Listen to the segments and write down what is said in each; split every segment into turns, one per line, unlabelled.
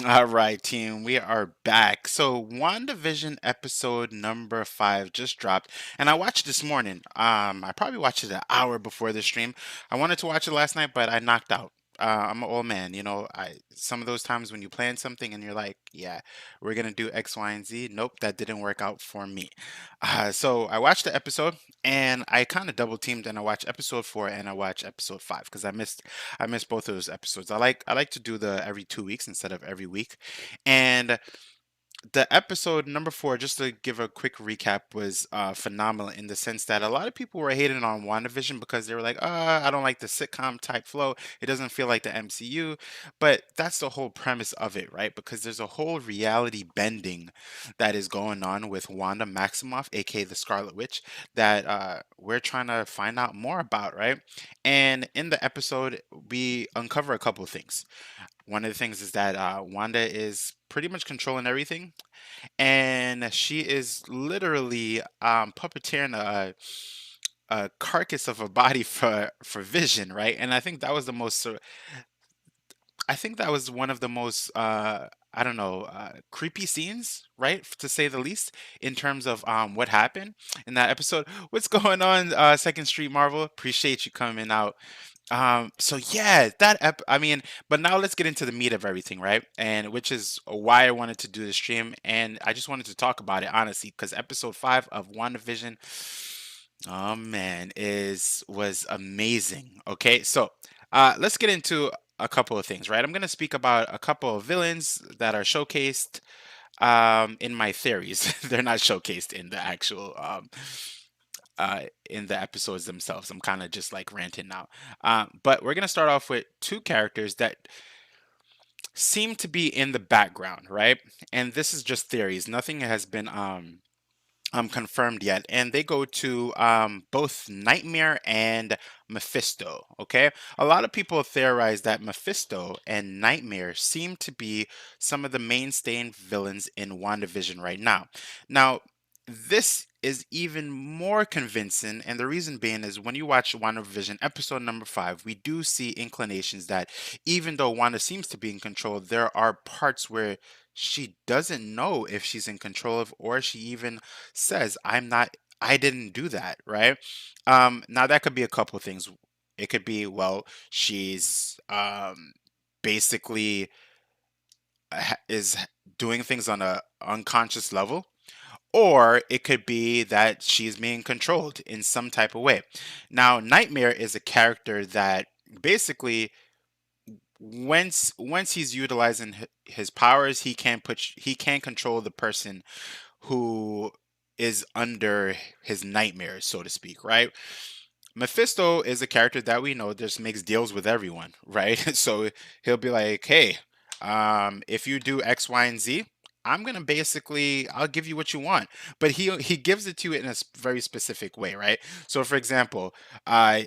All right, team, we are back. So, WandaVision episode number 5 just dropped, and I watched this morning. I probably watched it an hour before the stream. I wanted to watch it last night, but I knocked out. I'm an old man, I some of those times when you plan something and you're like, yeah, we're gonna do X, Y, and Z. Nope, that didn't work out for me. So I watched the episode and I kind of double teamed and I watched episode 4 and I watched episode 5 because I missed both of those episodes. I like to do the every 2 weeks instead of every week. And the episode number 4, just to give a quick recap, was phenomenal in the sense that a lot of people were hating on WandaVision because they were like, I don't like the sitcom type flow. It doesn't feel like the MCU. But that's the whole premise of it, right? Because there's a whole reality bending that is going on with Wanda Maximoff, aka the Scarlet Witch, that we're trying to find out more about, right? And in the episode, we uncover a couple of things. One of the things is that Wanda is pretty much controlling everything, and she is literally puppeteering a carcass of a body for Vision, right? And I think that was one of the most I don't know, creepy scenes, right, to say the least, in terms of what happened in that episode. What's going on, Second Street Marvel? Appreciate you coming out. So yeah, I mean, but now let's get into the meat of everything, right? And which is why I wanted to do the stream, and I just wanted to talk about it honestly, because episode 5 of WandaVision, oh man, is was amazing. Okay, so let's get into a couple of things, right? I'm gonna speak about a couple of villains that are showcased in my theories. They're not showcased in the actual in the episodes themselves. I'm kind of just like ranting now. But we're gonna start off with two characters that seem to be in the background, right? And this is just theories. Nothing has been confirmed yet, and they go to both Nightmare and Mephisto. Okay, a lot of people theorize that Mephisto and Nightmare seem to be some of the mainstay villains in WandaVision right now. Now, this is even more convincing, and the reason being is when you watch WandaVision episode number 5, we do see inclinations that even though Wanda seems to be in control, there are parts where she doesn't know if she's in control of, or she even says, I didn't do that, right? Now that could be a couple of things. It could be, well, she's basically is doing things on a unconscious level, or it could be that she's being controlled in some type of way. Now, Nightmare is a character that basically once he's utilizing his powers, he can control the person who is under his nightmares, so to speak, right? Mephisto is a character that we know just makes deals with everyone, right? So he'll be like, "Hey, if you do X, Y, and Z, I'm gonna basically I'll give you what you want." But he gives it to you in a very specific way, right? So, for example, uh,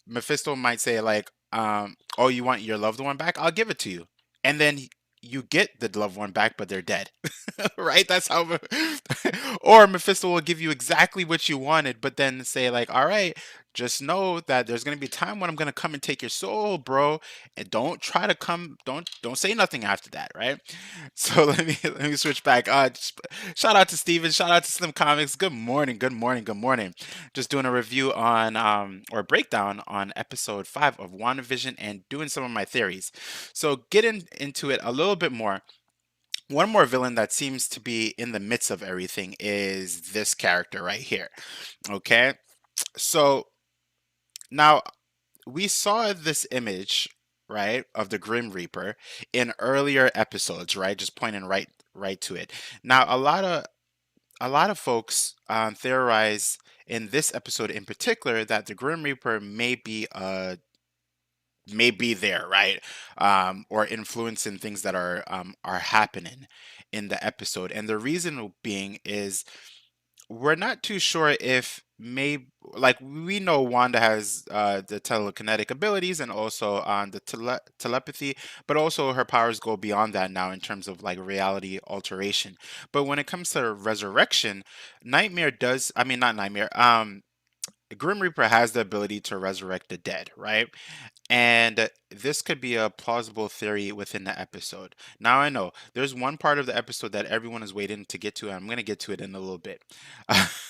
Mephisto might say like, "Oh, you want your loved one back? I'll give it to you," and then you get the loved one back, but they're dead, right? That's how. Or Mephisto will give you exactly what you wanted, but then say like, "All right, just know that there's gonna be a time when I'm gonna come and take your soul, bro, and don't try to come. Don't say nothing after that, right?" So let me switch back. Shout out to Steven. Shout out to Slim Comics. Good morning. Good morning. Good morning. Just doing a review on or breakdown on episode 5 of WandaVision and doing some of my theories. So getting into it a little bit more. One more villain that seems to be in the midst of everything is this character right here. Okay. So now we saw this image, right, of the Grim Reaper in earlier episodes, right? Just pointing right to it. Now a lot of folks theorize in this episode in particular that the Grim Reaper may be there, right? Or influencing things that are happening in the episode. And the reason being is we're not too sure if maybe, like, we know Wanda has the telekinetic abilities and also on the telepathy, but also her powers go beyond that now in terms of like reality alteration. But when it comes to resurrection, Nightmare does, I mean, not Nightmare, Grim Reaper has the ability to resurrect the dead, right? And this could be a plausible theory within the episode. Now, I know there's one part of the episode that everyone is waiting to get to, and I'm going to get to it in a little bit.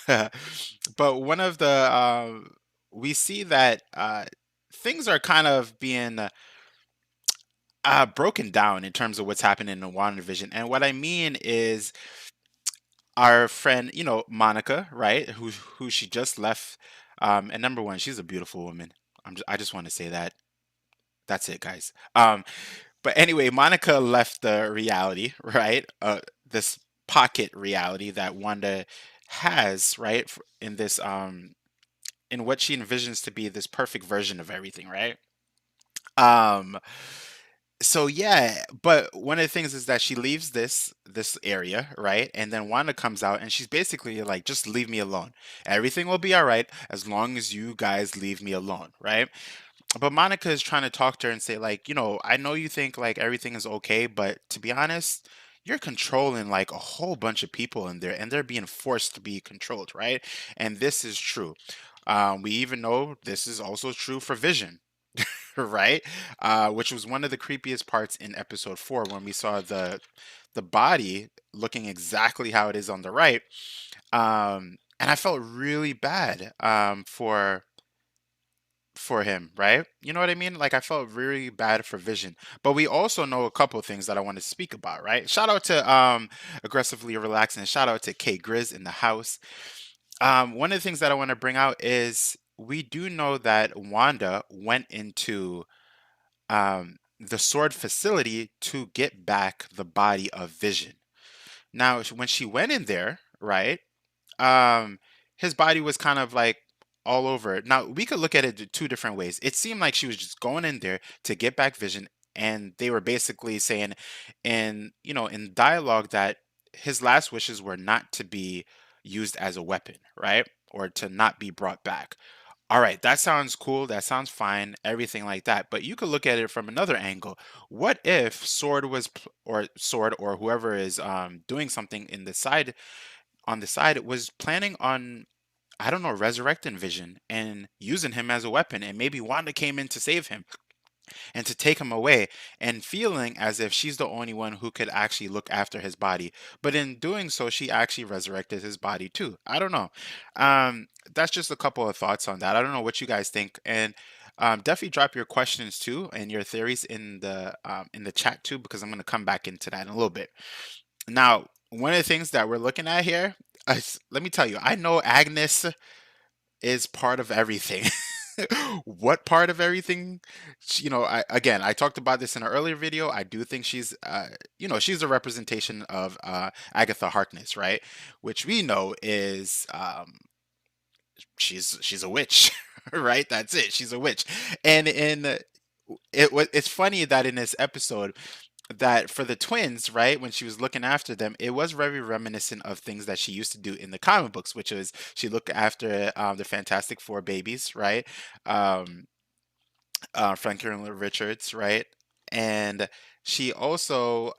But one of the, we see that things are kind of being broken down in terms of what's happening in WandaVision. And what I mean is our friend, Monica, right? Who she just left. And number one, she's a beautiful woman. I just want to say that. That's it, guys. But anyway, Monica left the reality, right? This pocket reality that Wanda has, right? In this, in what she envisions to be this perfect version of everything, right? Um, so yeah, but one of the things is that she leaves this area, right? And then Wanda comes out and she's basically like, just leave me alone. Everything will be all right as long as you guys leave me alone, right? But Monica is trying to talk to her and say, like, I know you think like everything is okay, but to be honest, you're controlling like a whole bunch of people in there, and they're being forced to be controlled, right? And this is true. We even know this is also true for Vision, right? Which was one of the creepiest parts in episode 4 when we saw the body looking exactly how it is on the right. And I felt really bad for him, right? You know what I mean? Like I felt really bad for Vision. But we also know a couple of things that I want to speak about, right? Shout out to Aggressively Relaxing, and shout out to K Grizz in the house. One of the things that I want to bring out is we do know that Wanda went into the sword facility to get back the body of Vision. Now, when she went in there, right? um his body was kind of like all over it. Now we could look at it two different ways. It seemed like she was just going in there to get back Vision, and they were basically saying in dialogue that his last wishes were not to be used as a weapon, right? Or to not be brought back. All right, that sounds cool, that sounds fine, everything like that. But you could look at it from another angle. What if Sword or whoever is doing something in the side on the side was planning on, I don't know, resurrecting Vision and using him as a weapon, and maybe Wanda came in to save him and to take him away, and feeling as if she's the only one who could actually look after his body. But in doing so, she actually resurrected his body too. I don't know. That's just a couple of thoughts on that. I don't know what you guys think, and definitely drop your questions too and your theories in the chat too, because I'm going to come back into that in a little bit. Now, one of the things that we're looking at here, let me tell you, I know Agnes is part of everything. What part of everything? I talked about this in an earlier video. I do think she's a representation of Agatha Harkness, right? Which we know is she's a witch, right? That's it. She's a witch, and it's funny that in this episode that for the twins, right, when she was looking after them, it was very reminiscent of things that she used to do in the comic books, which was she looked after the Fantastic Four babies, right? Um, Franklin Richards, right? And she also,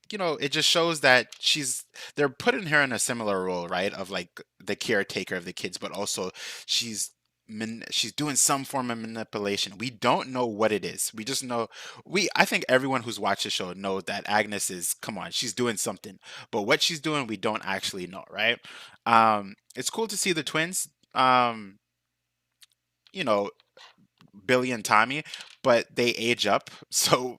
it just shows that they're putting her in a similar role, right? Of like the caretaker of the kids, but also she's she's doing some form of manipulation. We don't know what it is. We just know I think everyone who's watched the show know that Agnes is, come on, she's doing something. But what she's doing, we don't actually know, right? It's cool to see the twins. You know, Billy and Tommy, but they age up. So,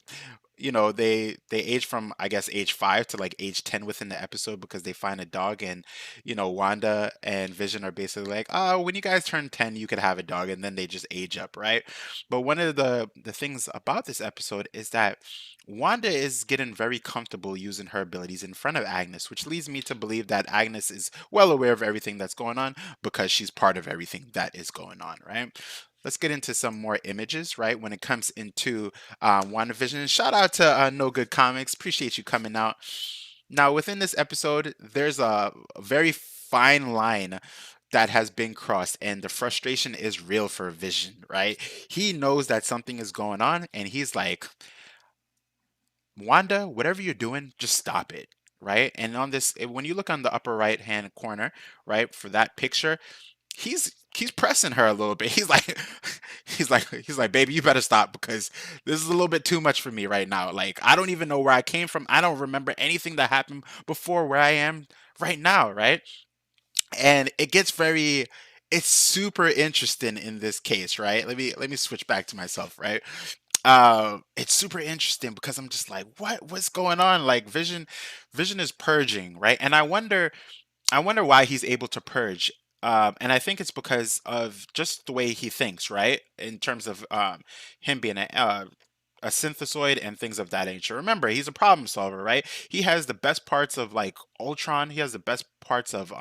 they age from, I guess, age 5 to like age 10 within the episode because they find a dog, and Wanda and Vision are basically like, oh, when you guys turn 10 you could have a dog, and then they just age up, right? But one of the things about this episode is that Wanda is getting very comfortable using her abilities in front of Agnes, which leads me to believe that Agnes is well aware of everything that's going on because she's part of everything that is going on, right? Let's get into some more images, right? When it comes into WandaVision. Shout out to No Good Comics. Appreciate you coming out. Now, within this episode, there's a very fine line that has been crossed, and the frustration is real for Vision, right? He knows that something is going on, and he's like, Wanda, whatever you're doing, just stop it, right? And on this, when you look on the upper right hand corner, right, for that picture, he's he's pressing her a little bit. He's like, he's like, baby, you better stop because this is a little bit too much for me right now. Like, I don't even know where I came from. I don't remember anything that happened before where I am right now, right? And it gets very, it's super interesting in this case, right? Let me switch back to myself, right? It's super interesting because I'm just like, what's going on? Like, Vision is purging, right? And I wonder why he's able to purge. And I think it's because of just the way he thinks, right? In terms of him being a synthesoid and things of that nature. Remember, he's a problem solver, right? He has the best parts of like Ultron. He has the best parts of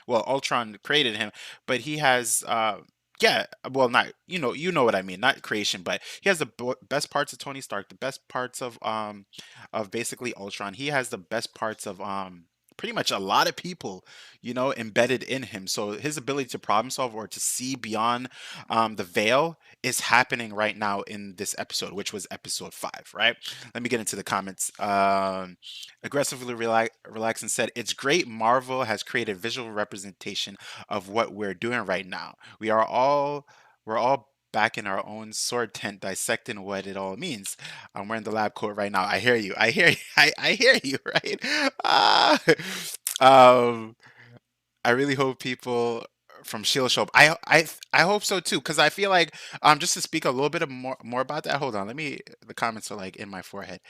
well, Ultron created him, but he has yeah, well, not, you know what I mean, not creation, but he has the best parts of Tony Stark, the best parts of basically Ultron. He has the best parts of pretty much a lot of people, embedded in him. So his ability to problem solve or to see beyond the veil is happening right now in this episode, which was episode 5, right? Let me get into the comments. Aggressively relaxing said, "It's great. Marvel has created visual representation of what we're doing right now. We're all back in our own sword tent dissecting what it all means. I'm wearing the lab coat right now. I hear you. I hear you. I hear you, right? Ah, um, I really hope people from Shield show up. I hope so too, because I feel like just to speak a little bit of more about that. Hold on, let me. The comments are like in my forehead.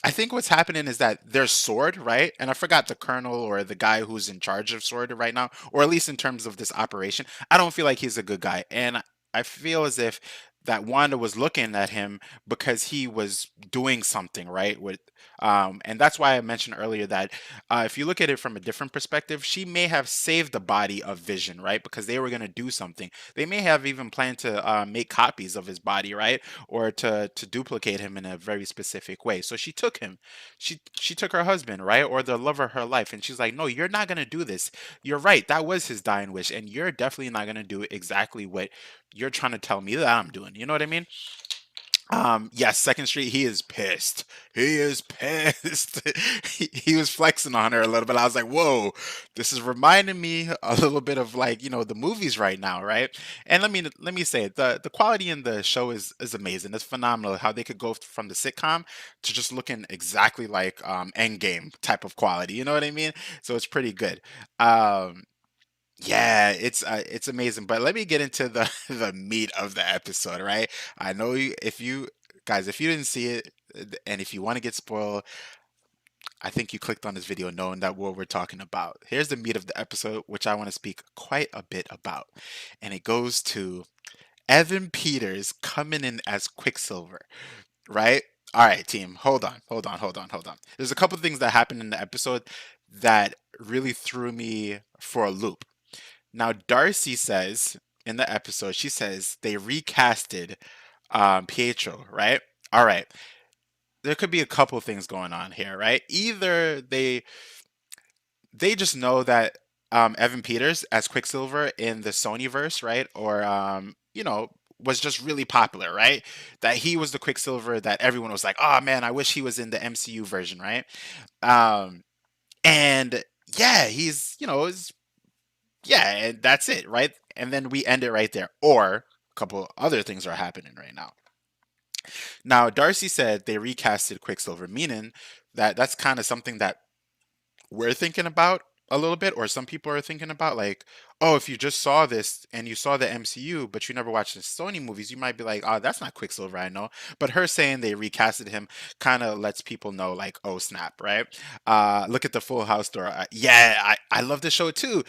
I think what's happening is that there's Sword, right? And I forgot the colonel or the guy who's in charge of Sword right now, or at least in terms of this operation. I don't feel like he's a good guy, and I feel as if that Wanda was looking at him because he was doing something right with and that's why I mentioned earlier that if you look at it from a different perspective, she may have saved the body of Vision, right? Because they were going to do something. They may have even planned to make copies of his body, right? Or to duplicate him in a very specific way. So she took him. She took her husband, right? Or the love of her life. And she's like, no, you're not going to do this. You're right. That was his dying wish. And you're definitely not going to do exactly what you're trying to tell me that I'm doing. You know what I mean? Yes, Second Street, he is pissed. He is pissed. He was flexing on her a little bit. I was like, whoa, this is reminding me a little bit of like, the movies right now, right? And let me say it, the quality in the show is amazing. It's phenomenal how they could go from the sitcom to just looking exactly like Endgame type of quality. You know what I mean? So it's pretty good. Um yeah, it's amazing. But let me get into the the meat of the episode, right? I know if you guys, if you didn't see it, and if you want to get spoiled, I think you clicked on this video knowing that what we're talking about. Here's the meat of the episode, which I want to speak quite a bit about, and it goes to Evan Peters coming in as Quicksilver, right? All right, team, hold on. There's a couple things that happened in the episode that really threw me for a loop. Now, Darcy says in the episode, she says they recasted Pietro, right? All right. There could be a couple things going on here, right? Either they just know that Evan Peters as Quicksilver in the Sonyverse, right? Or was just really popular, right? That he was the Quicksilver that everyone was like, "Oh man, I wish he was in the MCU version," right? Um and yeah, he's, yeah, and that's it, right? And then we end it right there. Or a couple other things are happening right now. Now, Darcy said they recasted Quicksilver, meaning that that's kind of something that we're thinking about a little bit, or some people are thinking about, like, oh, if you just saw this and you saw the MCU, but you never watched the Sony movies, you might be like, oh, that's not Quicksilver, I know. But her saying they recasted him kind of lets people know, like, oh, snap, right? Look at the Full House store. Yeah, I love the show too.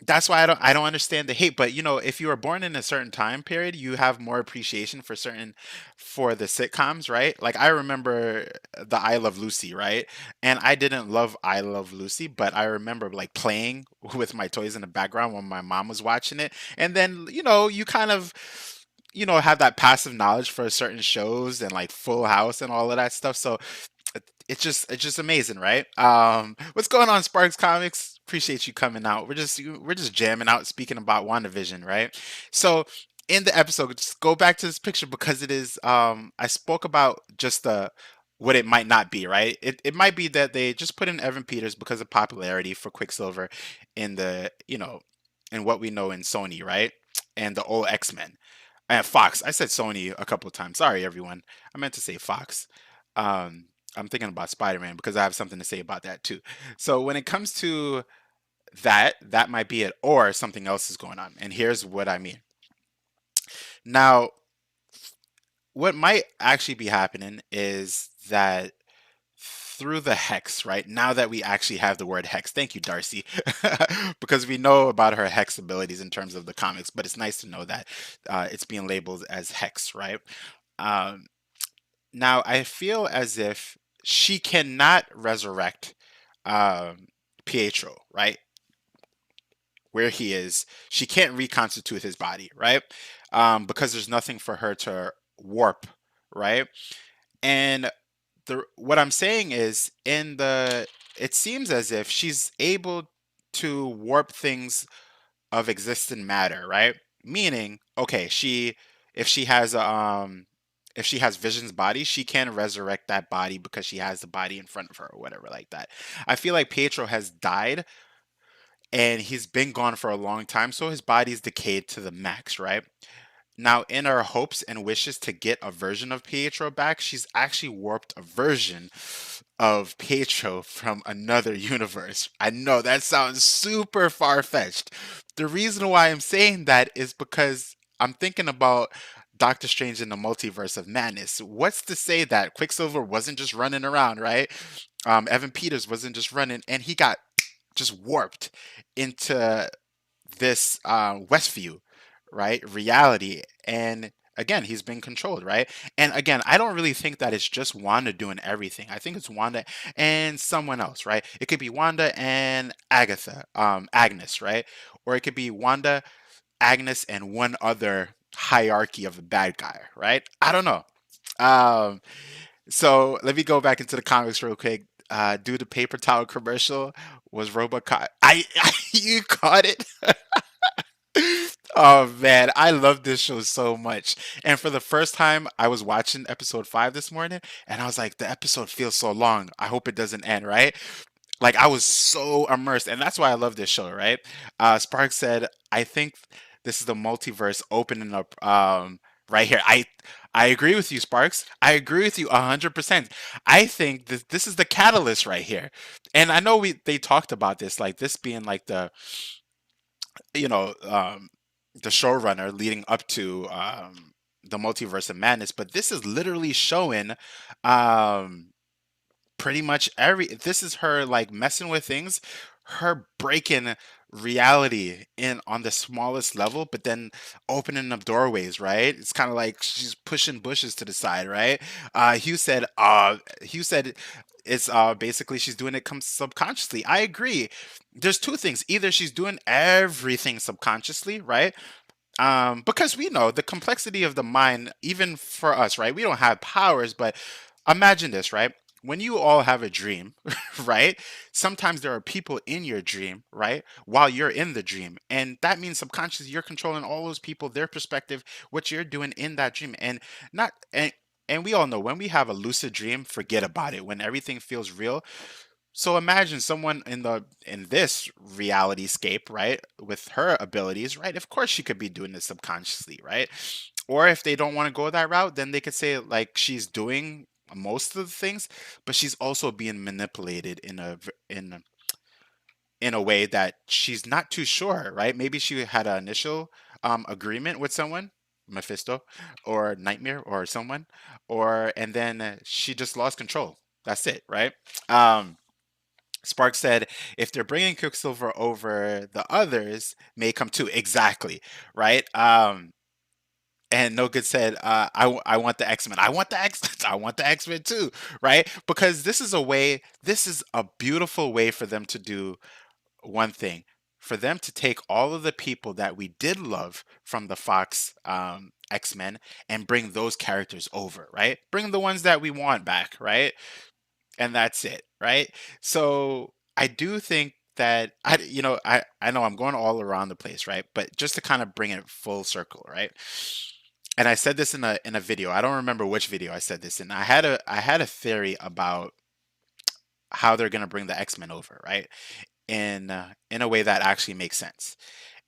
That's why I don't understand the hate. But if you were born in a certain time period, you have more appreciation for the sitcoms, right? Like I remember the I Love Lucy, right? And I didn't love I Love Lucy, but I remember like playing with my toys in the background when my mom was watching it. And then, you kind of have that passive knowledge for certain shows and like Full House and all of that stuff. So it's just amazing, right? What's going on, Sparks Comics? Appreciate you coming out. We're just jamming out, speaking about WandaVision, right? So in the episode, just go back to this picture because it is. I spoke about just the what it might not be, right? It might be that they just put in Evan Peters because of popularity for Quicksilver in the in what we know in Sony, right? And the old X-Men. And Fox. I said Sony a couple of times. Sorry, everyone. I meant to say Fox. I'm thinking about Spider-Man because I have something to say about that too. So when it comes to that might be it, or something else is going on. And here's what I mean. Now, what might actually be happening is that through the hex, right? Now that we actually have the word hex, thank you, Darcy, because we know about her hex abilities in terms of the comics, but it's nice to know that it's being labeled as hex, right? Um, Now, I feel as if she cannot resurrect um, Pietro, right? Where he is, she can't reconstitute his body, right? Because there's nothing for her to warp, right? And what I'm saying is, it seems as if she's able to warp things of existent matter, right? Meaning, okay, if she has if she has Vision's body, she can resurrect that body because she has the body in front of her or whatever like that. I feel like Pietro has died and he's been gone for a long time, so his body's decayed to the max, right? Now, in her hopes and wishes to get a version of Pietro back, she's actually warped a version of Pietro from another universe. I know that sounds super far-fetched. The reason why I'm saying that is because I'm thinking about Doctor Strange in the Multiverse of Madness. What's to say that Quicksilver wasn't just running around, right? Evan Peters wasn't just running, and he got just warped into this Westview, right? Reality. And again, he's been controlled, right? And again, I don't really think that it's just Wanda doing everything. I think it's Wanda and someone else, right? It could be Wanda and Agnes, right? Or it could be Wanda, Agnes, and one other hierarchy of the bad guy, right? I don't know. Um, so let me go back into the comics real quick. Do the paper towel commercial was Robocop. You caught it. Oh man, I love this show so much. And for the first time, I was watching episode 5 this morning, and I was like, the episode feels so long. I hope it doesn't end, right? Like I was so immersed, and that's why I love this show, right? Spark said, "I think this is the multiverse opening up right here." I agree with you, Sparks. I agree with you 100%. I think this is the catalyst right here, and I know they talked about this, like this being like you know the showrunner leading up to the multiverse of madness, but this is literally showing um pretty much this is her like messing with things, her breaking reality in on the smallest level, but then opening up doorways, right? It's kind of like she's pushing bushes to the side, right? Hugh said it's basically she's doing it subconsciously. I agree. There's two things: either she's doing everything subconsciously, right? Because we know the complexity of the mind, even for us, right? We don't have powers, but imagine this, right? When you all have a dream, right? Sometimes there are people in your dream, right? While you're in the dream. And that means subconsciously you're controlling all those people, their perspective, what you're doing in that dream. And not and we all know when we have a lucid dream, forget about it. When everything feels real, so imagine someone in this reality scape, right, with her abilities, right? Of course she could be doing this subconsciously, right? Or if they don't want to go that route, then they could say like she's doing most of the things, but she's also being manipulated in a way that she's not too sure, right? Maybe she had an initial agreement with someone, Mephisto, or Nightmare, or someone, or and then she just lost control. That's it, right? Um, Spark said, if they're bringing Quicksilver over, the others may come too. Exactly, right? And No Good said, I want the X Men. I want the X. I want the X Men too, right? Because this is a beautiful way for them to do one thing, for them to take all of the people that we did love from the Fox X Men and bring those characters over, right? Bring the ones that we want back, right? And that's it, right? So I do think that I know I'm going all around the place, right? But just to kind of bring it full circle, right? And I said this in a video. I don't remember which video I said this in. I had a theory about how they're going to bring the X-Men over, right? In a way that actually makes sense.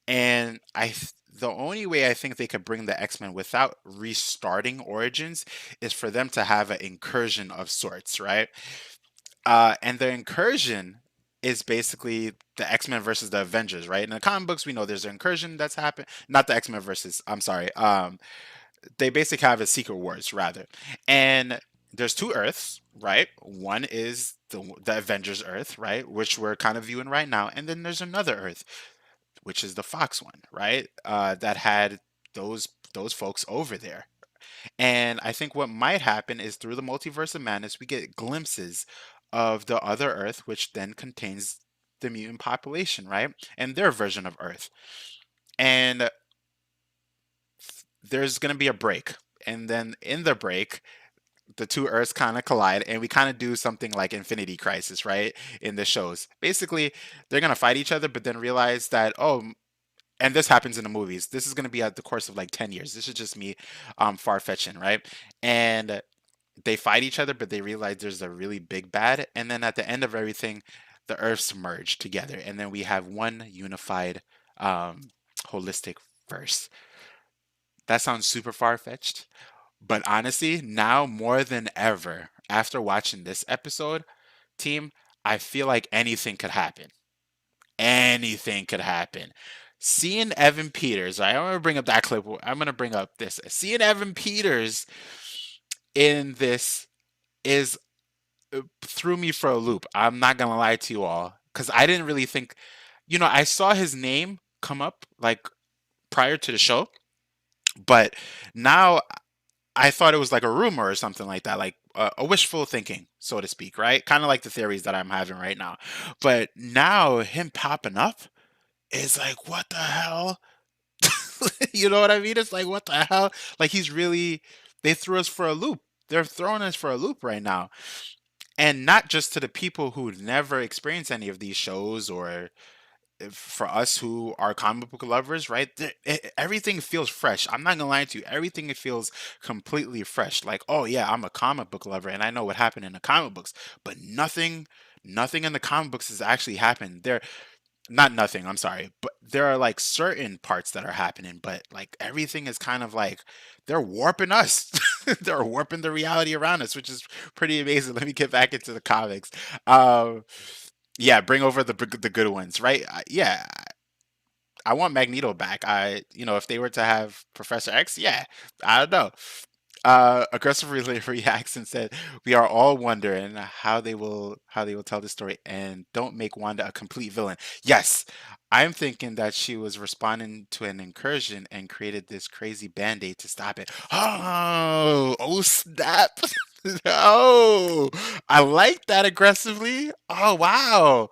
And the only way I think they could bring the X-Men without restarting Origins is for them to have an incursion of sorts, right? And the incursion is basically the X-Men versus the Avengers, right? In the comic books, we know there's an incursion that's happened. Not the X-Men versus, I'm sorry. They basically have a Secret Wars, rather. And there's two Earths, right? One is the Avengers Earth, right? Which we're kind of viewing right now. And then there's another Earth, which is the Fox one, right? That had those folks over there. And I think what might happen is through the multiverse of madness, we get glimpses of the other Earth, which then contains the mutant population, right? And their version of Earth. And there's going to be a break. And then in the break, the two Earths kind of collide, and we kind of do something like Infinity Crisis, right? In the shows. Basically, they're going to fight each other, but then realize that, oh, and this happens in the movies. This is going to be at the course of like 10 years. This is just me far fetching, right? And they fight each other, but they realize there's a really big bad. And then at the end of everything, the Earths merge together. And then we have one unified, holistic verse. That sounds super far fetched. But honestly, now more than ever, after watching this episode, team, I feel like anything could happen. Anything could happen. Seeing Evan Peters, right? I'm gonna bring up that clip. I'm gonna bring up this. Seeing Evan Peters in this is threw me for a loop. I'm not gonna lie to you all, because I didn't really think. I saw his name come up like prior to the show, but now I thought it was like a rumor or something like that, like a wishful thinking, so to speak, right? Kind of like the theories that I'm having right now. But now him popping up is like, what the hell? You know what I mean? It's like, what the hell? Like, they threw us for a loop. They're throwing us for a loop right now. And not just to the people who never experienced any of these shows, or for us who are comic book lovers, right? Everything feels fresh. I'm not gonna lie to you. Everything feels completely fresh. Like, oh yeah, I'm a comic book lover and I know what happened in the comic books, but nothing in the comic books has actually happened. Not nothing, I'm sorry, but there are like certain parts that are happening, but like everything is kind of like they're warping us. They're warping the reality around us, which is pretty amazing. Let me get back into the comics. Um, yeah, bring over the good ones, right? Yeah, I want Magneto back. If they were to have Professor X, yeah, I don't know. Aggressively reacts and said, "We are all wondering how they will tell the story, and don't make Wanda a complete villain." Yes, I'm thinking that she was responding to an incursion and created this crazy band-aid to stop it. Oh, snap! Oh, I like that aggressively. Oh, wow.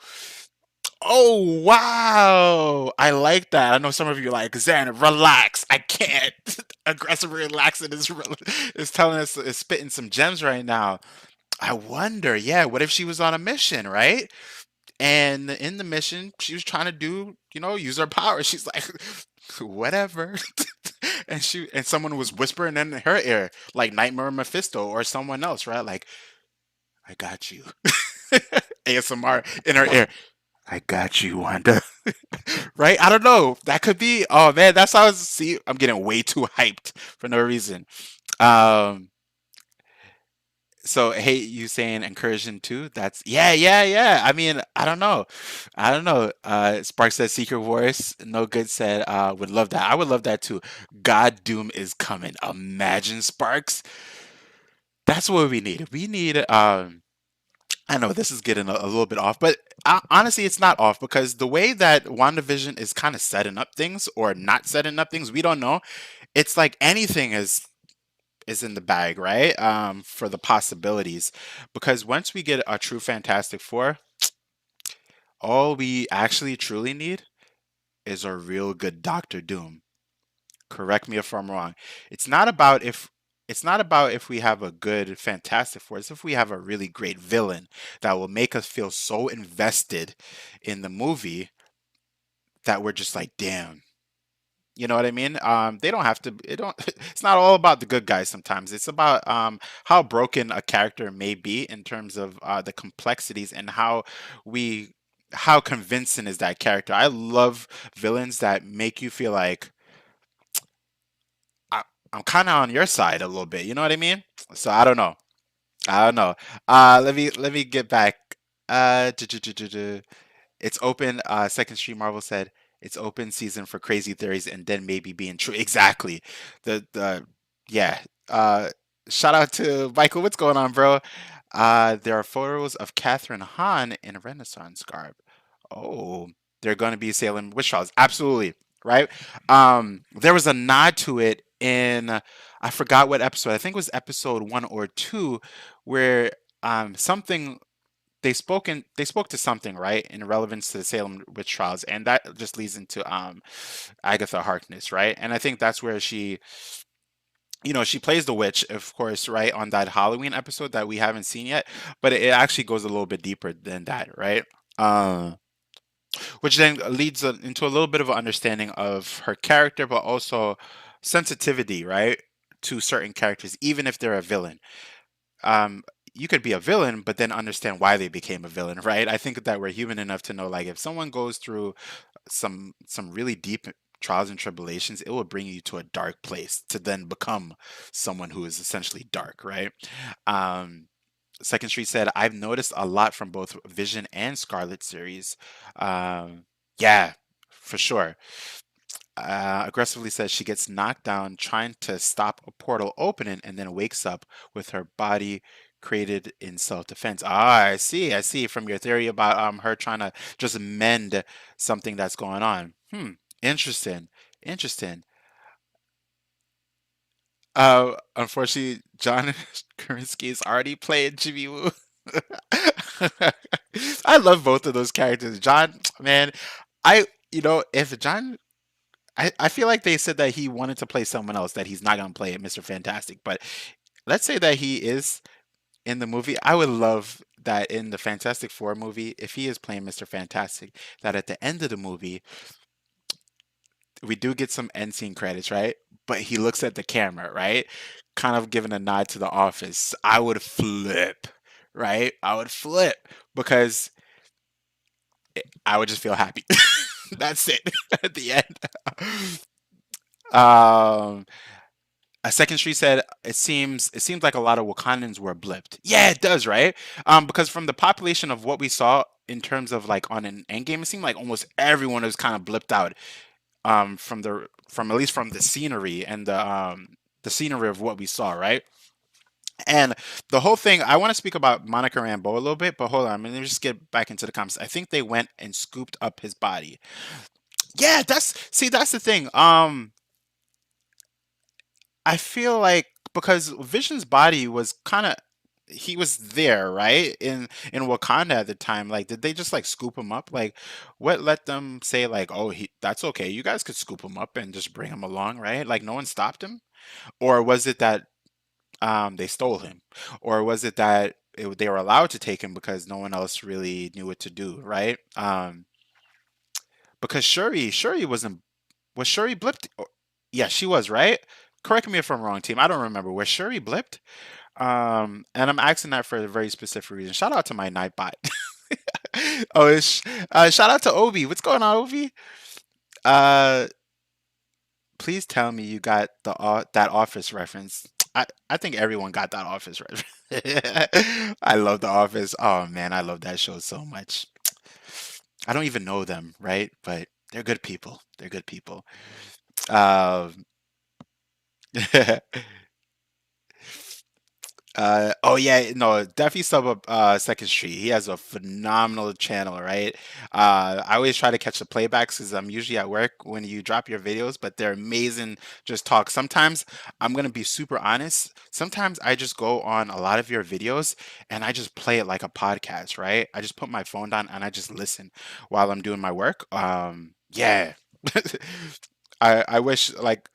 Oh wow! I like that. I know some of you are like, Zen, relax. I can't. Aggressive relaxing is telling us, is spitting some gems right now. I wonder, yeah, what if she was on a mission, right? And in the mission, she was trying to use her power. She's like, whatever. And someone was whispering in her ear, like Nightmare Mephisto or someone else, right? Like, I got you. ASMR in her ear. I got you, Wanda. Right? I don't know. That could be. Oh man, that's how. See, I'm getting way too hyped for no reason. Um. So, hey, you saying incursion too? That's yeah, yeah, yeah. I mean, I don't know. I don't know. Spark said Secret Wars. No good said. Would love that. I would love that too. God Doom is coming. Imagine Sparks. That's what we need. We need. I know this is getting a little bit off, but honestly, it's not off because the way that WandaVision is kind of setting up things or not setting up things, we don't know. It's like anything is in the bag, right? For the possibilities, because once we get a true Fantastic Four, all we actually truly need is a real good Doctor Doom. Correct me if I'm wrong. It's not about if we have a good Fantastic Four. It's if we have a really great villain that will make us feel so invested in the movie that we're just like, damn. You know what I mean? They don't have to. It don't. It's not all about the good guys. Sometimes it's about how broken a character may be in terms of the complexities and how we how convincing is that character. I love villains that make you feel like I, I'm kind of on your side a little bit. You know what I mean? So I don't know. I don't know. Let me get back. Uh, duh, duh, duh, duh, duh. It's open. Second Street Marvel said it's open season for crazy theories and then maybe being true. Exactly. The yeah. Uh, Shout out to Michael. What's going on, bro? There are photos of Catherine Hahn in a Renaissance garb. Oh, they're going to be Salem witch trials. Absolutely, right? There was a nod to it in I forgot what episode. I think it was episode 1 or 2, where something they spoke to something, right, in relevance to the Salem witch trials, and that just leads into Agatha Harkness, right? And I think that's where she plays the witch, of course, right, on that Halloween episode that we haven't seen yet, but it actually goes a little bit deeper than that, right? Uh, which then leads into a little bit of an understanding of her character, but also sensitivity, right, to certain characters, even if they're a villain. um you could be a villain but then understand why they became a villain, right? I think that we're human enough to know, like, if someone goes through some really deep trials and tribulations, it will bring you to a dark place to then become someone who is essentially dark, right? um Second Street said, I've noticed a lot from both Vision and Scarlet series. Yeah, for sure. Aggressively says she gets knocked down trying to stop a portal opening and then wakes up with her body created in self-defense. Ah, I see from your theory about her trying to just mend something that's going on. Interesting. Interesting. Unfortunately, John Krasinski is already playing Jimmy Woo. I love both of those characters. John, man, if John I feel like they said that he wanted to play someone else, that he's not going to play Mr. Fantastic. But let's say that he is in the movie. I would love that in the Fantastic Four movie, if he is playing Mr. Fantastic, that at the end of the movie, we do get some end scene credits, right? But he looks at the camera, right? Kind of giving a nod to The Office. I would flip, right? I would flip because I would just feel happy. That's it at the end. Um, a Second Street said it seems like a lot of Wakandans were blipped. Yeah, it does, right? Because from the population of what we saw in terms of like on an Endgame, it seemed like almost everyone was kind of blipped out. From at least from the scenery and the scenery of what we saw, right? And the whole thing, I want to speak about Monica Rambeau a little bit, but hold on, let me just get back into the comments. I think they went and scooped up his body. Yeah, that's the thing. I feel like because Vision's body was kind of he was there, right? In Wakanda at the time. Like, did they just like scoop him up? Like, what let them say like, "Oh, he that's okay. You guys could scoop him up and just bring him along," right? Like no one stopped him? Or was it that they stole him? Or was it that they were allowed to take him because no one else really knew what to do, right? Because Shuri was Shuri blipped? Yeah, she was, right? Correct me if I'm wrong, team. I don't remember. Was Shuri blipped? And I'm asking that for a very specific reason. Shout out to my Nightbot. Shout out to Obi. What's going on, Obi? Uh, please tell me you got that Office reference. I think everyone got that Office reference. I love The Office. Oh man, I love that show so much. I don't even know them, right? But they're good people. They're good people. Um, oh yeah, no, definitely sub up Second Street. He has a phenomenal channel, right? I always try to catch the playbacks because I'm usually at work when you drop your videos, but they're amazing. Just talk. Sometimes I'm gonna be super honest. Sometimes I just go on a lot of your videos and I just play it like a podcast, right? I just put my phone down and I just listen while I'm doing my work. Yeah. I wish like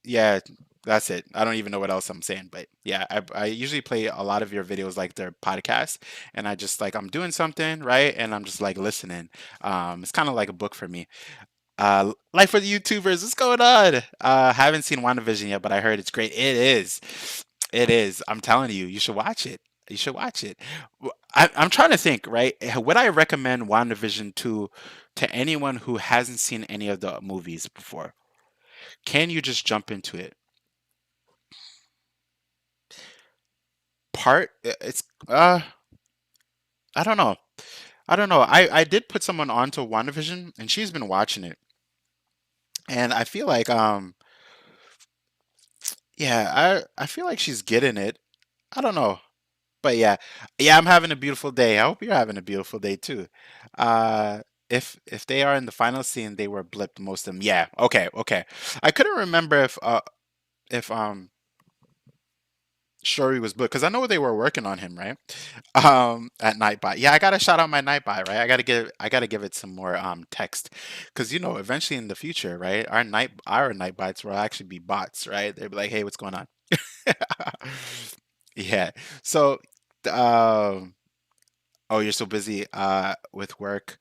yeah, that's it. I don't even know what else I'm saying, but yeah, I usually play a lot of your videos like they're podcasts, and I just like I'm doing something, right? And I'm just like listening. It's kind of like a book for me. Like for the YouTubers, what's going on? Haven't seen WandaVision yet, but I heard it's great. It is. It is. I'm telling you, you should watch it. You should watch it. I'm trying to think, right? Would I recommend WandaVision to anyone who hasn't seen any of the movies before? Can you just jump into it? It's I don't know. I don't know. I did put someone onto WandaVision and she's been watching it. And I feel like yeah, I feel like she's getting it. I don't know. But yeah. Yeah, I'm having a beautiful day. I hope you're having a beautiful day too. Uh if they are in the final scene, they were blipped most of them. Yeah. Okay, okay. I couldn't remember if Shuri was booked because I know they were working on him, right? At Nightbot. Yeah, I gotta shout out my Nightbot, right? I gotta give it some more text because eventually in the future, right? Our Nightbots will actually be bots, right? They'll be like, hey, what's going on? Yeah. So, um, oh, you're so busy with work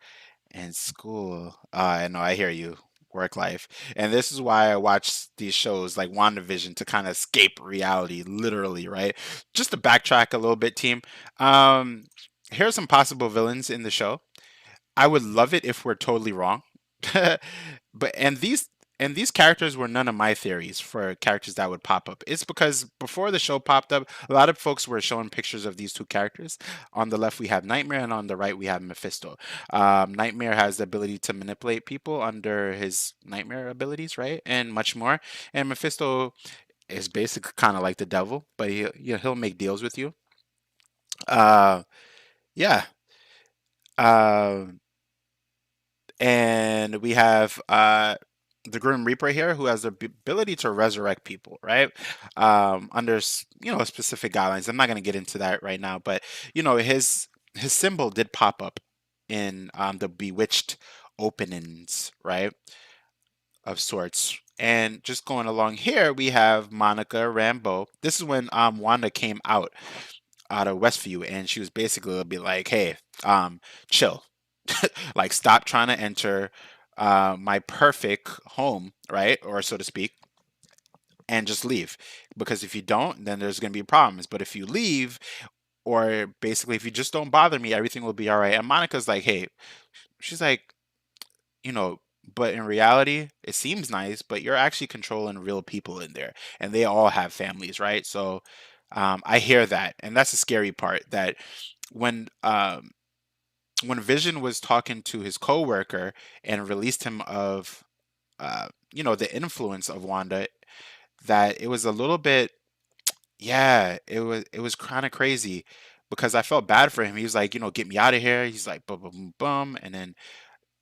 and school. I know, I hear you. Work life. And this is why I watch these shows like WandaVision to kind of escape reality, literally, right? Just to backtrack a little bit, team. Um, Here are some possible villains in the show. I would love it if we're totally wrong. But and these characters were none of my theories for characters that would pop up. It's because before the show popped up, a lot of folks were showing pictures of these two characters. On the left we have Nightmare, and on the right we have Mephisto. Nightmare has the ability to manipulate people under his Nightmare abilities, right, and much more. And Mephisto is basically kind of like the devil, but he'll make deals with you. Uh, yeah. Um and we have the Grim Reaper here, who has the ability to resurrect people, right? Under specific guidelines. I'm not going to get into that right now, but his symbol did pop up in the Bewitched openings, right, of sorts. And just going along here, we have Monica Rambeau. This is when Wanda came out of Westview, and she was basically be like, "Hey, chill, like stop trying to enter my perfect home, right, or so to speak, and just leave. Because if you don't, then there's going to be problems. But if you leave, or basically if you just don't bother me, everything will be all right." And Monica's like, "Hey," she's like, you know. But in reality, it seems nice, but you're actually controlling real people in there, and they all have families, right? So I hear that, and that's the scary part. That when when Vision was talking to his coworker and released him of the influence of Wanda, that it was a little bit, yeah, it was kind of crazy because I felt bad for him. He was like, get me out of here. He's like, boom, boom, boom, boom, and then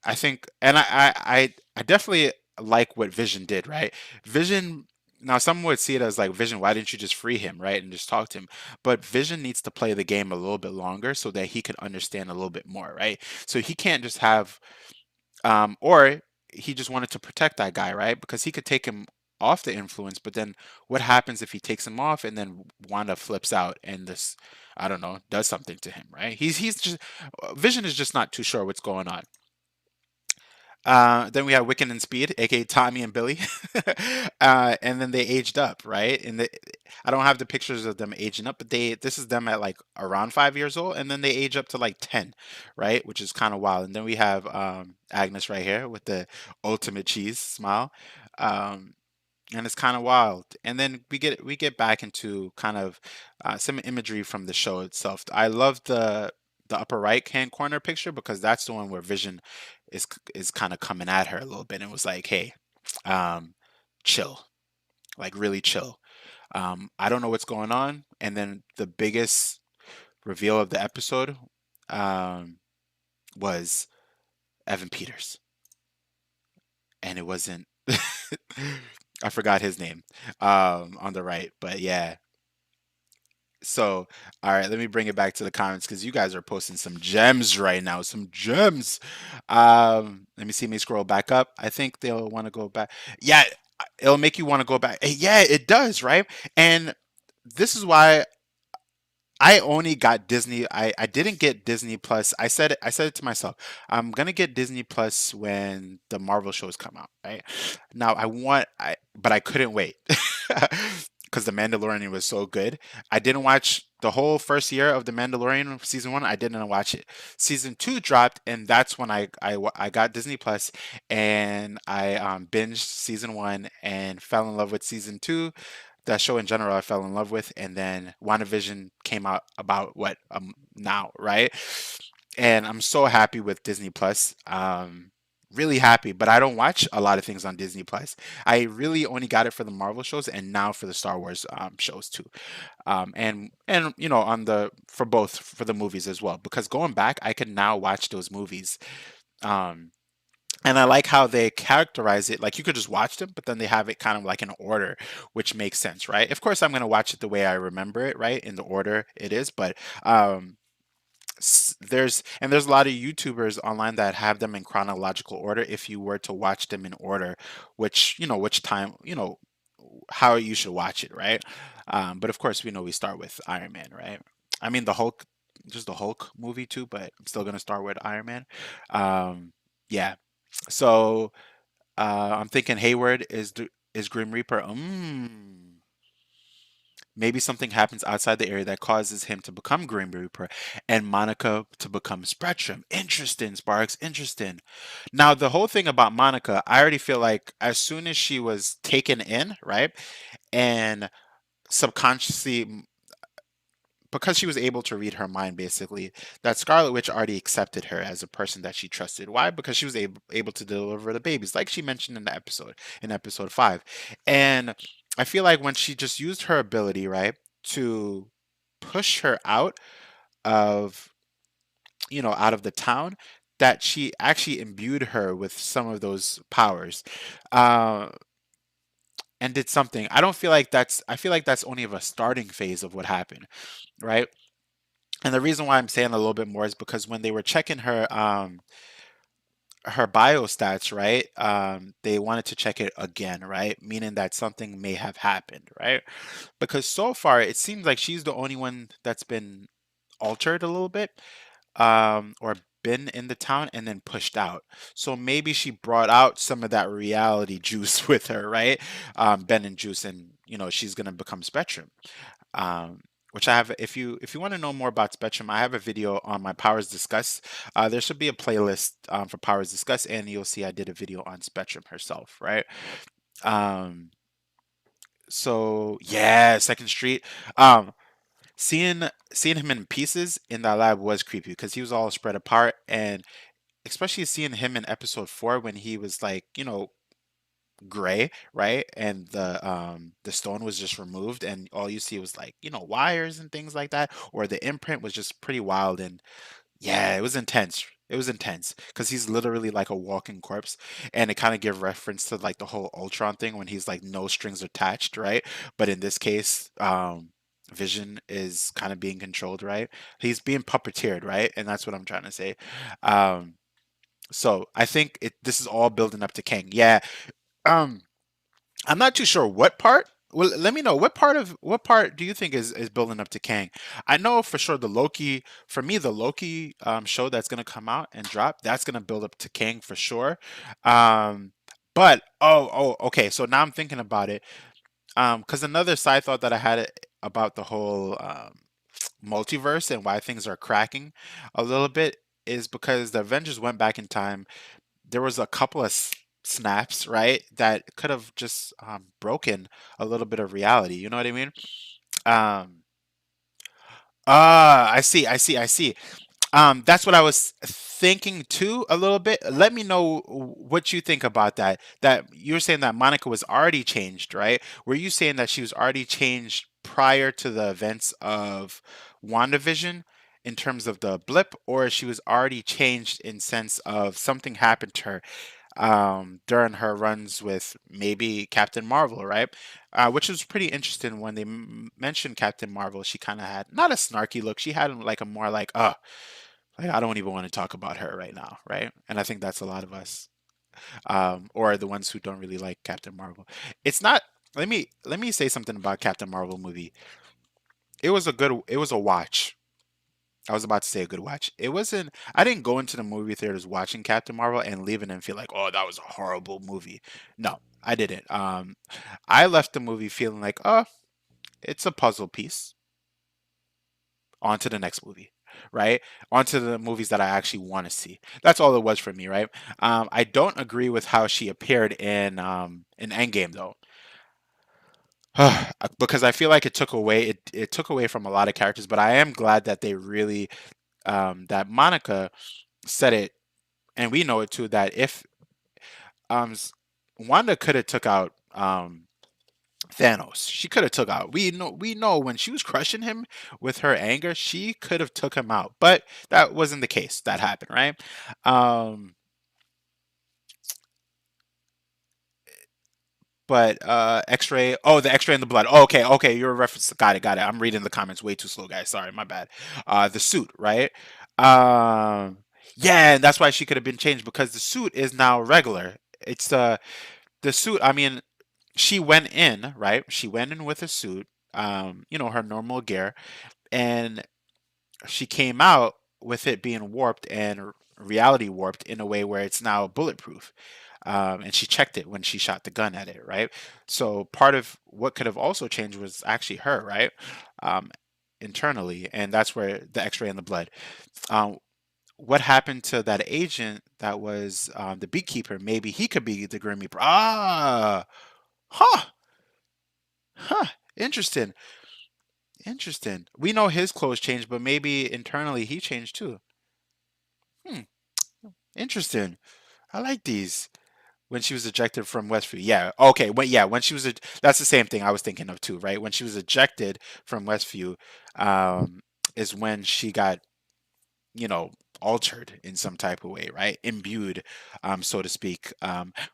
I think, and I definitely like what Vision did, right? Vision. Now, some would see it as like, Vision, why didn't you just free him, right, and just talk to him? But Vision needs to play the game a little bit longer so that he can understand a little bit more, right? So he can't just have, or he just wanted to protect that guy, right? Because he could take him off the influence, but then what happens if he takes him off and then Wanda flips out and this, I don't know, does something to him, right? He's just Vision is just not too sure what's going on. Then we have Wiccan and Speed, aka Tommy and Billy, and then they aged up, right? I don't have the pictures of them aging up, but this is them at like around 5 years old, and then they age up to like 10, right? Which is kind of wild. And then we have Agnes right here with the ultimate cheese smile, um, and it's kind of wild. And then we get back into kind of some imagery from the show itself. I love the upper right hand corner picture because that's the one where Vision is kind of coming at her a little bit and was like, "Hey, um, chill, like really chill. I don't know what's going on." And then the biggest reveal of the episode um, was Evan Peters, and it wasn't. I forgot his name on the right, but yeah. So, all right, let me bring it back to the comments because you guys are posting some gems right now, some gems. Let me see me scroll back up. I think they'll want to go back. Yeah, it'll make you want to go back. Yeah, it does, right? And this is why I only got Disney. I didn't get Disney Plus. I said it to myself. I'm gonna get Disney Plus when the Marvel shows come out, right? Now but I couldn't wait because The Mandalorian was so good. I didn't watch the whole first year of The Mandalorian season one, I didn't watch it. Season two dropped, and that's when I got Disney Plus, and I binged season one and fell in love with season two. That show in general, I fell in love with, and then WandaVision came out about what now, right? And I'm so happy with Disney Plus. Really happy, but I don't watch a lot of things on Disney Plus. I really only got it for the Marvel shows and now for the Star Wars shows too. And you know on the for both for the movies as well because going back I can now watch those movies. Um, and I like how they characterize it. Like you could just watch them, but then they have it kind of like in order, which makes sense, right? Of course, I'm gonna watch it the way I remember it, right, in the order it is. But there's a lot of YouTubers online that have them in chronological order. If you were to watch them in order, which which time how you should watch it, right? But of course, we know we start with Iron Man, right? I mean, the Hulk, just the Hulk movie too, but I'm still gonna start with Iron Man. Yeah. So I'm thinking Hayward is Grim Reaper. Maybe something happens outside the area that causes him to become Grim Reaper and Monica to become Spectrum. Interesting, Sparks. Interesting. Now, the whole thing about Monica, I already feel like as soon as she was taken in, right? And subconsciously because she was able to read her mind basically that Scarlet Witch already accepted her as a person that she trusted. Why? Because she was able to deliver the babies like she mentioned in the episode in episode 5. And I feel like when she just used her ability, right, to push her out of out of the town, that she actually imbued her with some of those powers. uh, and did something. I feel like that's only of a starting phase of what happened, right? And the reason why I'm saying a little bit more is because when they were checking her biostats, right? They wanted to check it again, right? Meaning that something may have happened, right? Because so far it seems like she's the only one that's been altered a little bit, or been in the town and then pushed out. So maybe she brought out some of that reality juice with her, right? Ben and Juice, and she's gonna become Spectrum. um, which I have. If you want to know more about Spectrum, I have a video on my Powers Discuss. There should be a playlist for Powers Discuss, and you'll see I did a video on Spectrum herself, right? Um, so yeah, Second Street. Um, seeing him in pieces in that lab was creepy because he was all spread apart, and especially seeing him in episode 4 when he was like, gray, right? And the stone was just removed and all you see was like, wires and things like that, or the imprint was just pretty wild. And yeah, it was intense. It was intense because he's literally like a walking corpse, and it kind of give reference to like the whole Ultron thing when he's like no strings attached, right? But in this case, Vision is kind of being controlled, right? He's being puppeteered, right? And that's what I'm trying to say. Um, so I think this is all building up to Kang. Yeah. Um, I'm not too sure what part. Well, let me know what part do you think is building up to Kang? I know for sure the Loki. For me, the Loki show that's gonna come out and drop, that's gonna build up to Kang for sure. Um, but okay. So now I'm thinking about it. Because another side thought that I had about the whole multiverse and why things are cracking a little bit is because the Avengers went back in time. There was a couple of snaps, right, that could have just broken a little bit of reality. You know what I mean? Um, I see. That's what I was thinking too a little bit. Let me know what you think about that. That you're saying that Monica was already changed, right? Were you saying that she was already changed prior to the events of WandaVision in terms of the blip, or she was already changed in sense of something happened to her during her runs with maybe Captain Marvel, right? Which was pretty interesting when they mentioned Captain Marvel. She kind of had not a snarky look. She had like a more like I don't even want to talk about her right now, right? And I think that's a lot of us, or the ones who don't really like Captain Marvel. It's not. Let me say something about Captain Marvel movie. It was a watch. I was about to say a good watch. It wasn't. I didn't go into the movie theaters watching Captain Marvel and leaving and feel like, oh, that was a horrible movie. No, I didn't. I left the movie feeling like, oh, it's a puzzle piece. on to the next movie, right? On to the movies that I actually want to see. That's all it was for me, right? I don't agree with how she appeared in Endgame though. Because I feel like it took away from a lot of characters, but I am glad that they really that Monica said it, and we know it too, that if um s- Wanda could have took out Thanos. She could have took out. We know when she was crushing him with her anger, she could have took him out. But that wasn't the case. That happened, right? Um but X-ray. Oh, the X-ray in the blood. Oh, okay, okay, you're a reference. Got it, got it. I'm reading the comments way too slow, guys. Sorry, my bad. The suit, right? Um yeah, and that's why she could have been changed because the suit is now regular. It's the suit, I mean, she went in, right? She went in with a suit, her normal gear, and she came out with it being warped and reality warped in a way where it's now bulletproof. And she checked it when she shot the gun at it, right? So part of what could have also changed was actually her, right? Um, Internally, and that's where the X-ray in the blood. Um, what happened to that agent that was the beekeeper? Maybe he could be the Grim Reaper. Ah, huh, huh. Interesting, interesting. We know his clothes changed, but maybe internally he changed too. Hmm, interesting. I like these. When she was ejected from Westview. Yeah. Okay. When she was, that's the same thing I was thinking of too, right? When she was ejected from Westview, um, is when she got, you know, altered in some type of way, right? Imbued, so to speak,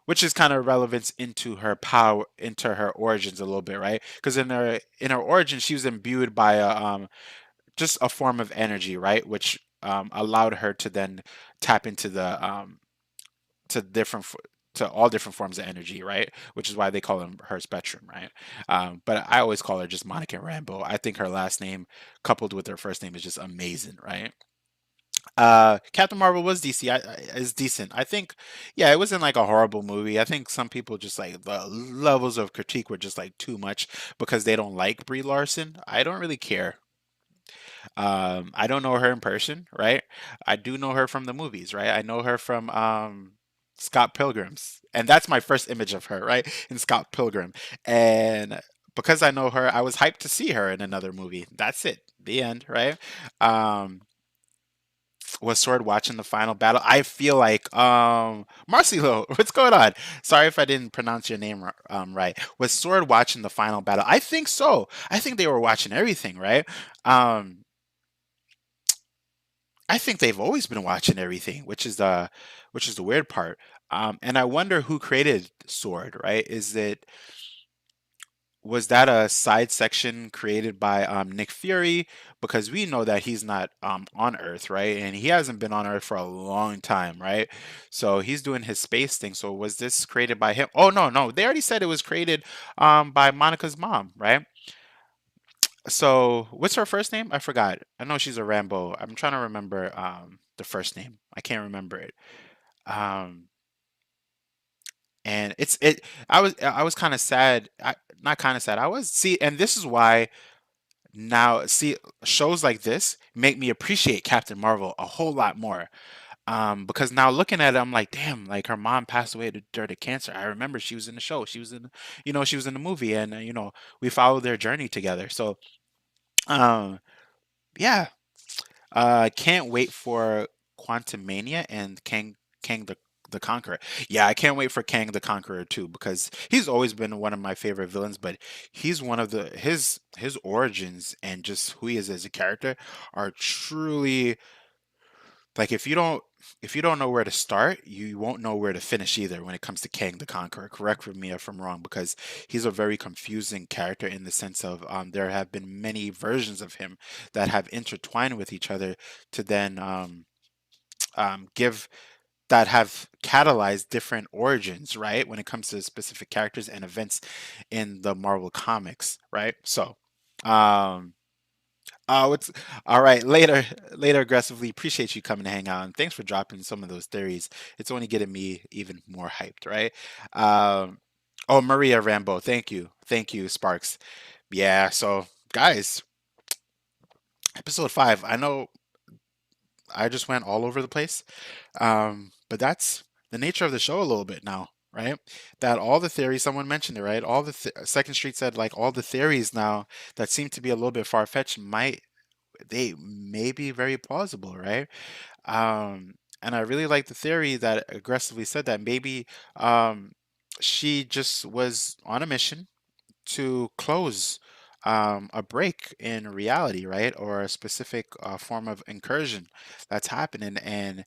which is kind of relevance into her power, into her origins a little bit, right? Because in her origin, she was imbued by just a form of energy, right? Which allowed her to then tap into the to different to all different forms of energy, right? Which is why they call them her spectrum, right? But I always call her just Monica Rambeau. I think her last name coupled with her first name is just amazing, right? Captain Marvel was is decent. I think, yeah, it wasn't like a horrible movie. I think some people just like the levels of critique were just like too much because they don't like Brie Larson. I don't really care. I don't know her in person, right? I do know her from the movies, right? I know her from Scott Pilgrim's, and that's my first image of her, right? In Scott Pilgrim, and because I know her, I was hyped to see her in another movie. That's it. The end, right? Um, was Sword watching the final battle? I feel like Marcelo, what's going on? Sorry if I didn't pronounce your name right. Was Sword watching the final battle? I think so. I think they were watching everything, right? Um, I think they've always been watching everything, which is the weird part. And I wonder who created Sword, right? Was that a side section created by Nick Fury? Because we know that he's not on Earth, right? And he hasn't been on Earth for a long time, right? So he's doing his space thing. So was this created by him? Oh no, no, they already said it was created by Monica's mom, right? So what's her first name? I forgot. I know she's a Rambo. I'm trying to remember the first name. I can't remember it. Um and I was kind of sad. Not kind of sad. I was see and this is why now see shows like this make me appreciate Captain Marvel a whole lot more. Because now looking at it, I'm like, damn, like her mom passed away due to cancer. I remember she was in the show. She was in, she was in the movie, and we followed their journey together. So, um, yeah, can't wait for Quantumania and Kang the Conqueror. Yeah, I can't wait for Kang the Conqueror too because he's always been one of my favorite villains. But he's one of his origins and just who he is as a character are truly like if you don't know where to start, you won't know where to finish either when it comes to Kang the Conqueror. Correct me if I'm wrong, because he's a very confusing character in the sense of there have been many versions of him that have intertwined with each other to then give that have catalyzed different origins, right? When it comes to specific characters and events in the Marvel comics, right? So, um, it's all right. Later, aggressively. Appreciate you coming to hang out, and thanks for dropping some of those theories. It's only getting me even more hyped, right? Um, oh, Maria Rambo. Thank you, Sparks. Yeah. So, guys, Episode 5. I know I just went all over the place. But that's the nature of the show a little bit now, right? That all the theories, someone mentioned it, right? All the Second Street said like all the theories now that seem to be a little bit far fetched they may be very plausible, right? And I really like the theory that aggressively said that maybe um, she just was on a mission to close a break in reality, right? Or a specific form of incursion that's happening, and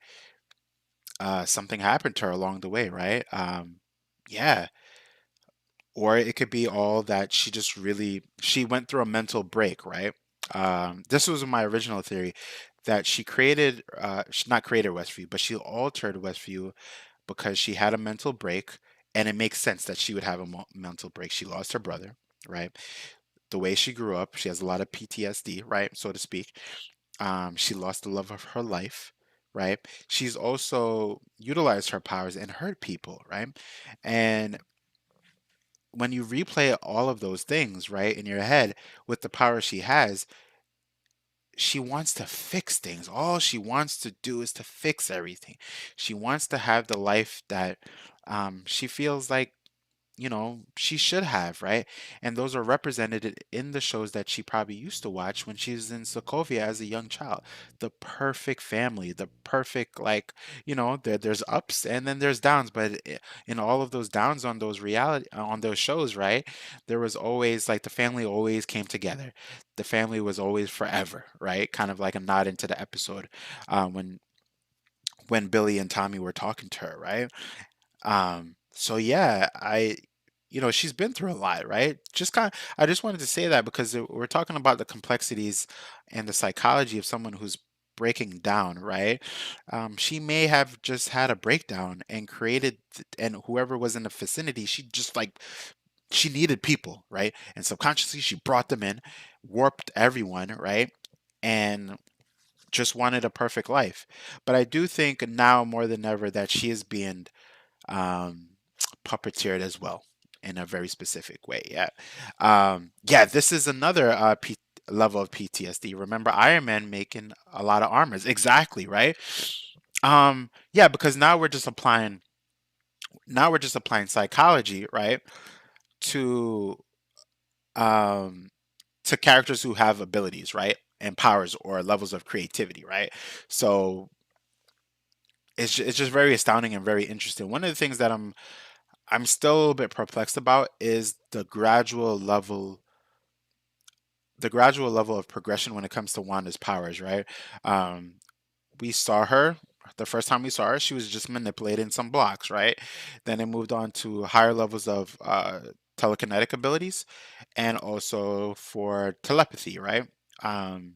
something happened to her along the way, right? Yeah. Or it could be all that she went through a mental break, right? This was my original theory that she not created Westview, but she altered Westview because she had a mental break, and it makes sense that she would have a mental break. She lost her brother, right? The way she grew up, she has a lot of PTSD, right, so to speak. She lost the love of her life, right? She's also utilized her powers and hurt people, right? And when you replay all of those things, right, in your head with the power she has, she wants to fix things. All she wants to do is to fix everything. She wants to have the life that she feels like she should have, right? And those are represented in the shows that she probably used to watch when she was in Sokovia as a young child. The perfect family, the perfect, like, there's ups and then there's downs, but in all of those downs on those on those shows, right? There was always like the family always came together. The family was always forever, right? Kind of like a nod into the episode when Billy and Tommy were talking to her, right? So yeah, she's been through a lot, right? I just wanted to say that because we're talking about the complexities and the psychology of someone who's breaking down, right? She may have just had a breakdown and and whoever was in the vicinity, she needed people, right? And subconsciously, she brought them in, warped everyone, right? And just wanted a perfect life. But I do think now more than ever that she is being um, puppeteered as well in a very specific way. Yeah, yeah. This is another level of PTSD. Remember Iron Man making a lot of armors, exactly, right? Yeah, because now we're just applying psychology, right, to um, to characters who have abilities, right, and powers or levels of creativity, right? So it's just very astounding and very interesting. One of the things that I'm still a little bit perplexed about is the gradual level of progression when it comes to Wanda's powers, right? Um, we saw her the first time we saw her, she was just manipulating some blocks, right? Then it moved on to higher levels of telekinetic abilities and also for telepathy, right? Um,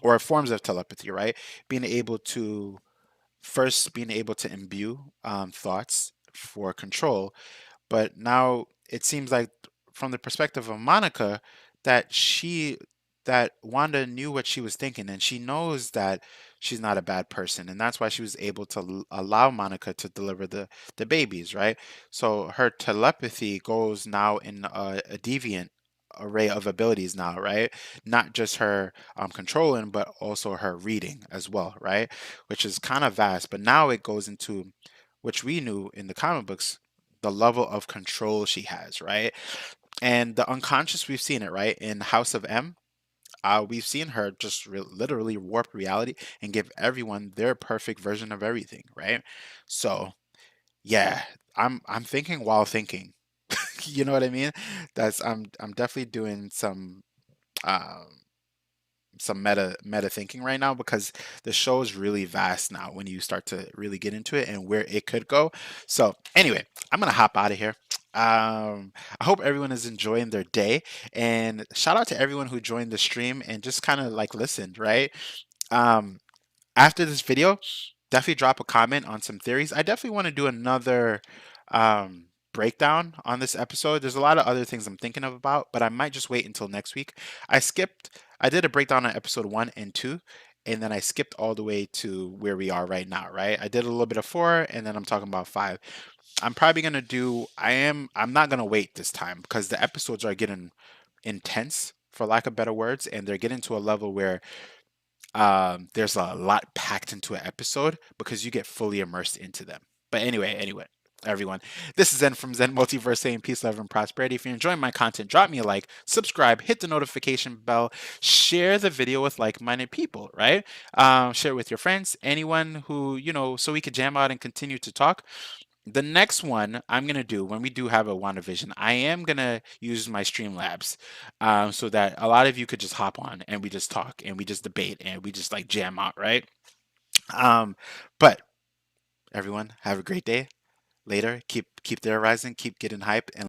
or forms of telepathy, right? Being able to being able to imbue thoughts for control, but now it seems like from the perspective of Monica that that Wanda knew what she was thinking and she knows that she's not a bad person and that's why she was able to allow Monica to deliver the babies, right? So her telepathy goes now in a deviant array of abilities now, right? Not just her controlling but also her reading as well, right? Which is kind of vast, but now it goes into which we knew in the comic books, the level of control she has, right? And the unconscious, we've seen it, right? In House of M, we've seen her just literally warp reality and give everyone their perfect version of everything, right? So yeah, I'm thinking while thinking. You know what I mean? I'm definitely doing um some meta thinking right now because the show is really vast now when you start to really get into it and where it could go. So anyway, I'm gonna hop out of here. I hope everyone is enjoying their day and shout out to everyone who joined the stream and just kind of like listened, right? Um, After this video, definitely drop a comment on some theories. I definitely want to do another breakdown on this episode. There's a lot of other things I'm thinking of about, but I might just wait until next week. I did a breakdown on episode 1 and 2, and then I skipped all the way to where we are right now, right? I did a little bit of 4, and then I'm talking about 5. I'm probably I'm not gonna wait this time because the episodes are getting intense for lack of better words, and they're getting to a level where there's a lot packed into an episode because you get fully immersed into them. But anyway, everyone, this is Zen from Zen Multiverse saying peace, love, and prosperity. If you're enjoying my content, drop me a like, subscribe, hit the notification bell, share the video with like-minded people, right? Share it with your friends, anyone who, so we could jam out and continue to talk. The next one I'm gonna do when we do have a WandaVision, I am gonna use my Streamlabs, so that a lot of you could just hop on and we just talk and we just debate and we just like jam out, right? But everyone, have a great day. Later, keep theorizing, keep getting hype, and